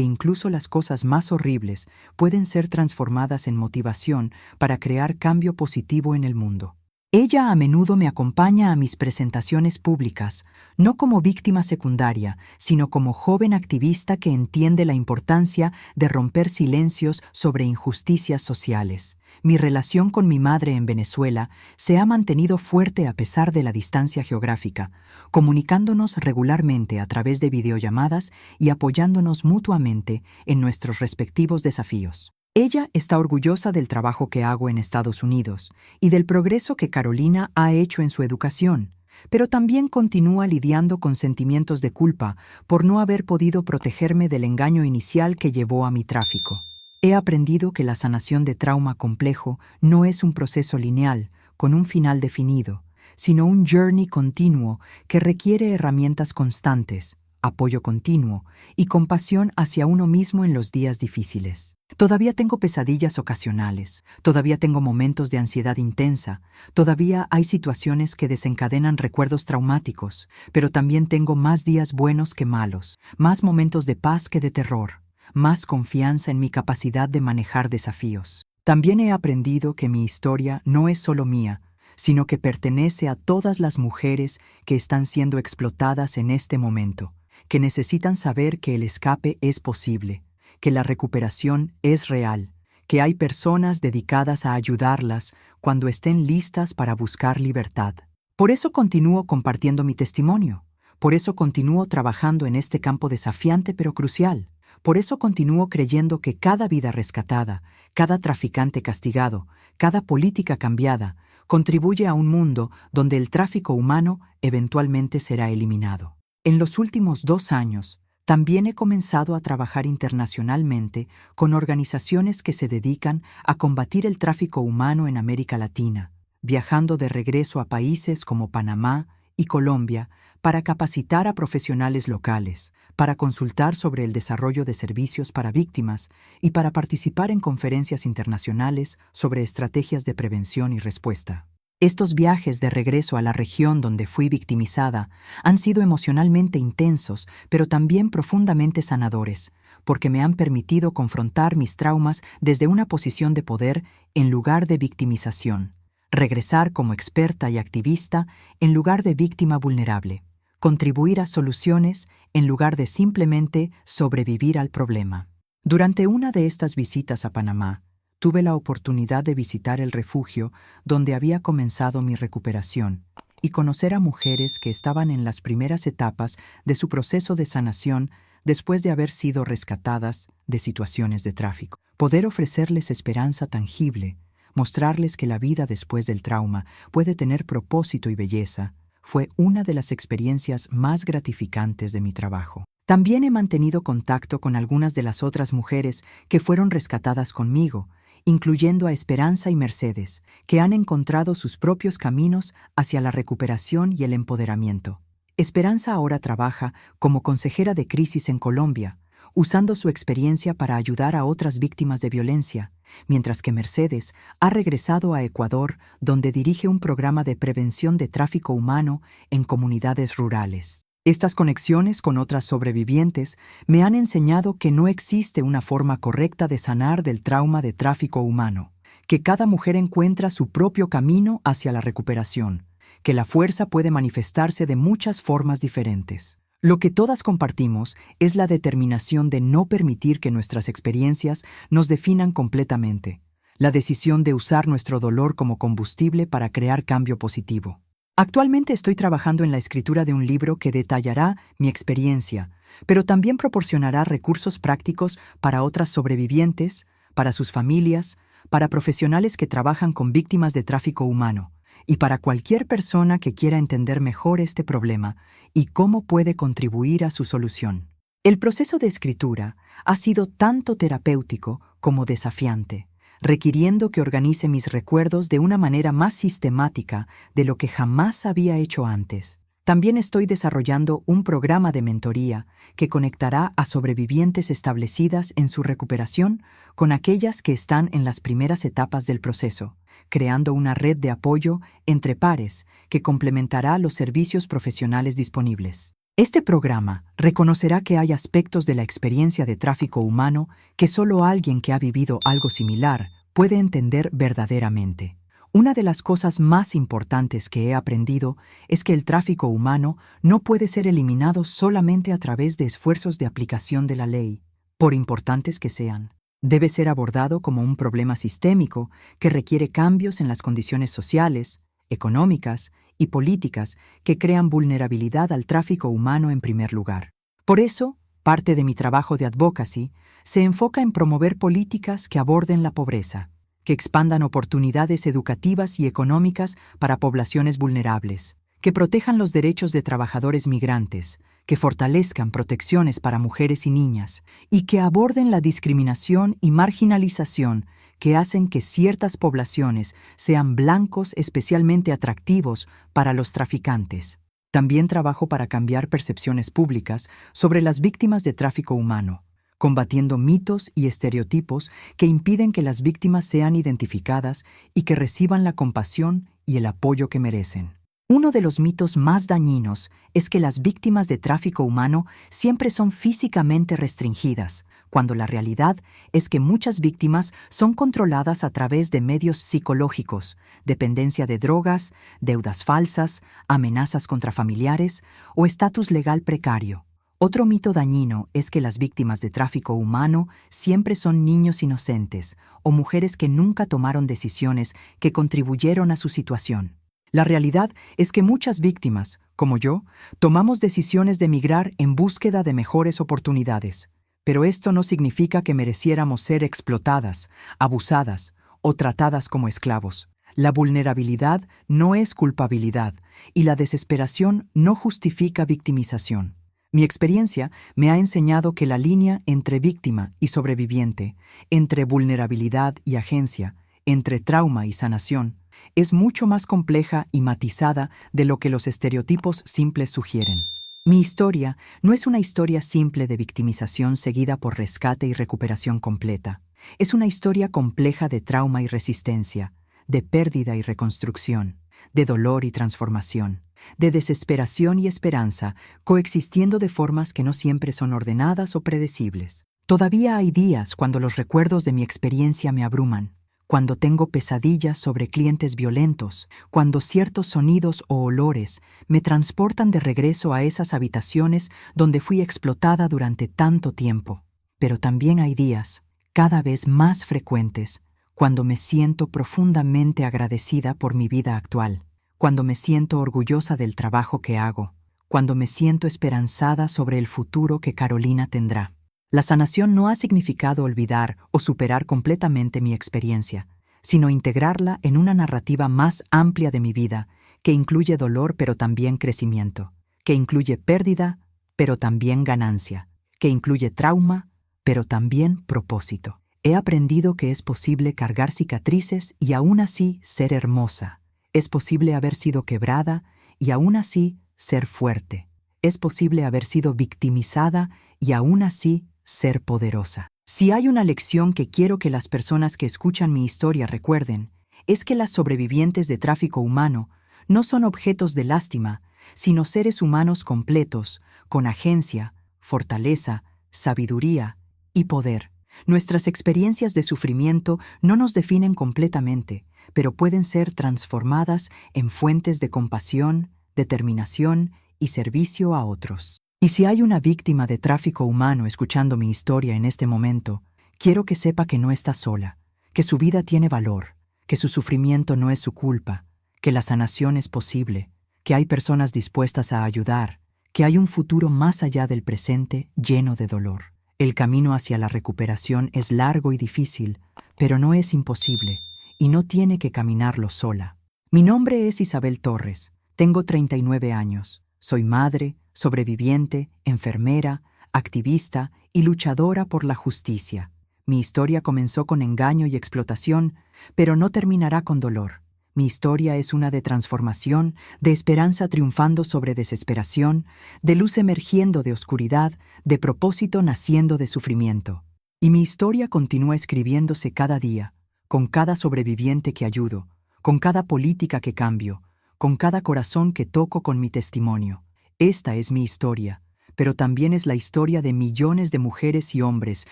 incluso las cosas más horribles pueden ser transformadas en motivación para crear cambio positivo en el mundo. Ella a menudo me acompaña a mis presentaciones públicas, no como víctima secundaria, sino como joven activista que entiende la importancia de romper silencios sobre injusticias sociales. Mi relación con mi madre en Venezuela se ha mantenido fuerte a pesar de la distancia geográfica, comunicándonos regularmente a través de videollamadas y apoyándonos mutuamente en nuestros respectivos desafíos. Ella está orgullosa del trabajo que hago en Estados Unidos y del progreso que Carolina ha hecho en su educación, pero también continúa lidiando con sentimientos de culpa por no haber podido protegerme del engaño inicial que llevó a mi tráfico. He aprendido que la sanación de trauma complejo no es un proceso lineal, con un final definido, sino un journey continuo que requiere herramientas constantes, apoyo continuo y compasión hacia uno mismo en los días difíciles. Todavía tengo pesadillas ocasionales, todavía tengo momentos de ansiedad intensa, todavía hay situaciones que desencadenan recuerdos traumáticos, pero también tengo más días buenos que malos, más momentos de paz que de terror, más confianza en mi capacidad de manejar desafíos. También he aprendido que mi historia no es solo mía, sino que pertenece a todas las mujeres que están siendo explotadas en este momento, que necesitan saber que el escape es posible, que la recuperación es real, que hay personas dedicadas a ayudarlas cuando estén listas para buscar libertad. Por eso continúo compartiendo mi testimonio, por eso continúo trabajando en este campo desafiante pero crucial, por eso continúo creyendo que cada vida rescatada, cada traficante castigado, cada política cambiada, contribuye a un mundo donde el tráfico humano eventualmente será eliminado. En los últimos 2 años, también he comenzado a trabajar internacionalmente con organizaciones que se dedican a combatir el tráfico humano en América Latina, viajando de regreso a países como Panamá y Colombia para capacitar a profesionales locales, para consultar sobre el desarrollo de servicios para víctimas y para participar en conferencias internacionales sobre estrategias de prevención y respuesta. Estos viajes de regreso a la región donde fui victimizada han sido emocionalmente intensos, pero también profundamente sanadores, porque me han permitido confrontar mis traumas desde una posición de poder en lugar de victimización, regresar como experta y activista en lugar de víctima vulnerable, contribuir a soluciones en lugar de simplemente sobrevivir al problema. Durante una de estas visitas a Panamá, tuve la oportunidad de visitar el refugio donde había comenzado mi recuperación y conocer a mujeres que estaban en las primeras etapas de su proceso de sanación después de haber sido rescatadas de situaciones de tráfico. Poder ofrecerles esperanza tangible, mostrarles que la vida después del trauma puede tener propósito y belleza, fue una de las experiencias más gratificantes de mi trabajo. También he mantenido contacto con algunas de las otras mujeres que fueron rescatadas conmigo, incluyendo a Esperanza y Mercedes, que han encontrado sus propios caminos hacia la recuperación y el empoderamiento. Esperanza ahora trabaja como consejera de crisis en Colombia, usando su experiencia para ayudar a otras víctimas de violencia, mientras que Mercedes ha regresado a Ecuador, donde dirige un programa de prevención de tráfico humano en comunidades rurales. Estas conexiones con otras sobrevivientes me han enseñado que no existe una forma correcta de sanar del trauma de tráfico humano, que cada mujer encuentra su propio camino hacia la recuperación, que la fuerza puede manifestarse de muchas formas diferentes. Lo que todas compartimos es la determinación de no permitir que nuestras experiencias nos definan completamente, la decisión de usar nuestro dolor como combustible para crear cambio positivo. Actualmente estoy trabajando en la escritura de un libro que detallará mi experiencia, pero también proporcionará recursos prácticos para otras sobrevivientes, para sus familias, para profesionales que trabajan con víctimas de tráfico humano, y para cualquier persona que quiera entender mejor este problema y cómo puede contribuir a su solución. El proceso de escritura ha sido tanto terapéutico como desafiante, requiriendo que organice mis recuerdos de una manera más sistemática de lo que jamás había hecho antes. También estoy desarrollando un programa de mentoría que conectará a sobrevivientes establecidas en su recuperación con aquellas que están en las primeras etapas del proceso, creando una red de apoyo entre pares que complementará los servicios profesionales disponibles. Este programa reconocerá que hay aspectos de la experiencia de tráfico humano que solo alguien que ha vivido algo similar puede entender verdaderamente. Una de las cosas más importantes que he aprendido es que el tráfico humano no puede ser eliminado solamente a través de esfuerzos de aplicación de la ley, por importantes que sean. Debe ser abordado como un problema sistémico que requiere cambios en las condiciones sociales, económicas y políticas que crean vulnerabilidad al tráfico humano en primer lugar. Por eso, parte de mi trabajo de advocacy se enfoca en promover políticas que aborden la pobreza, que expandan oportunidades educativas y económicas para poblaciones vulnerables, que protejan los derechos de trabajadores migrantes, que fortalezcan protecciones para mujeres y niñas, y que aborden la discriminación y marginalización que hacen que ciertas poblaciones sean blancos especialmente atractivos para los traficantes. También trabajo para cambiar percepciones públicas sobre las víctimas de tráfico humano, combatiendo mitos y estereotipos que impiden que las víctimas sean identificadas y que reciban la compasión y el apoyo que merecen. Uno de los mitos más dañinos es que las víctimas de tráfico humano siempre son físicamente restringidas, cuando la realidad es que muchas víctimas son controladas a través de medios psicológicos, dependencia de drogas, deudas falsas, amenazas contra familiares o estatus legal precario. Otro mito dañino es que las víctimas de tráfico humano siempre son niños inocentes o mujeres que nunca tomaron decisiones que contribuyeron a su situación. La realidad es que muchas víctimas, como yo, tomamos decisiones de emigrar en búsqueda de mejores oportunidades. Pero esto no significa que mereciéramos ser explotadas, abusadas o tratadas como esclavos. La vulnerabilidad no es culpabilidad y la desesperación no justifica victimización. Mi experiencia me ha enseñado que la línea entre víctima y sobreviviente, entre vulnerabilidad y agencia, entre trauma y sanación, es mucho más compleja y matizada de lo que los estereotipos simples sugieren. Mi historia no es una historia simple de victimización seguida por rescate y recuperación completa. Es una historia compleja de trauma y resistencia, de pérdida y reconstrucción, de dolor y transformación, de desesperación y esperanza, coexistiendo de formas que no siempre son ordenadas o predecibles. Todavía hay días cuando los recuerdos de mi experiencia me abruman, cuando tengo pesadillas sobre clientes violentos, cuando ciertos sonidos o olores me transportan de regreso a esas habitaciones donde fui explotada durante tanto tiempo. Pero también hay días, cada vez más frecuentes, cuando me siento profundamente agradecida por mi vida actual, cuando me siento orgullosa del trabajo que hago, cuando me siento esperanzada sobre el futuro que Carolina tendrá. La sanación no ha significado olvidar o superar completamente mi experiencia, sino integrarla en una narrativa más amplia de mi vida, que incluye dolor pero también crecimiento, que incluye pérdida pero también ganancia, que incluye trauma pero también propósito. He aprendido que es posible cargar cicatrices y aún así ser hermosa. Es posible haber sido quebrada y aún así ser fuerte. Es posible haber sido victimizada y aún así ser poderosa. Si hay una lección que quiero que las personas que escuchan mi historia recuerden, es que las sobrevivientes de tráfico humano no son objetos de lástima, sino seres humanos completos, con agencia, fortaleza, sabiduría y poder. Nuestras experiencias de sufrimiento no nos definen completamente, pero pueden ser transformadas en fuentes de compasión, determinación y servicio a otros. Y si hay una víctima de tráfico humano escuchando mi historia en este momento, quiero que sepa que no está sola, que su vida tiene valor, que su sufrimiento no es su culpa, que la sanación es posible, que hay personas dispuestas a ayudar, que hay un futuro más allá del presente lleno de dolor. El camino hacia la recuperación es largo y difícil, pero no es imposible, y no tiene que caminarlo sola. Mi nombre es Isabel Torres, tengo 39 años, soy madre, sobreviviente, enfermera, activista y luchadora por la justicia. Mi historia comenzó con engaño y explotación, pero no terminará con dolor. Mi historia es una de transformación, de esperanza triunfando sobre desesperación, de luz emergiendo de oscuridad, de propósito naciendo de sufrimiento. Y mi historia continúa escribiéndose cada día, con cada sobreviviente que ayudo, con cada política que cambio, con cada corazón que toco con mi testimonio. Esta es mi historia, pero también es la historia de millones de mujeres y hombres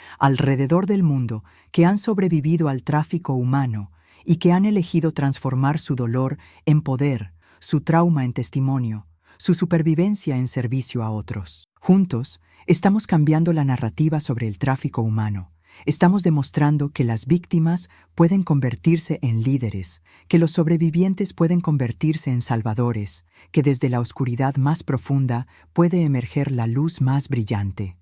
alrededor del mundo que han sobrevivido al tráfico humano y que han elegido transformar su dolor en poder, su trauma en testimonio, su supervivencia en servicio a otros. Juntos, estamos cambiando la narrativa sobre el tráfico humano. Estamos demostrando que las víctimas pueden convertirse en líderes, que los sobrevivientes pueden convertirse en salvadores, que desde la oscuridad más profunda puede emerger la luz más brillante.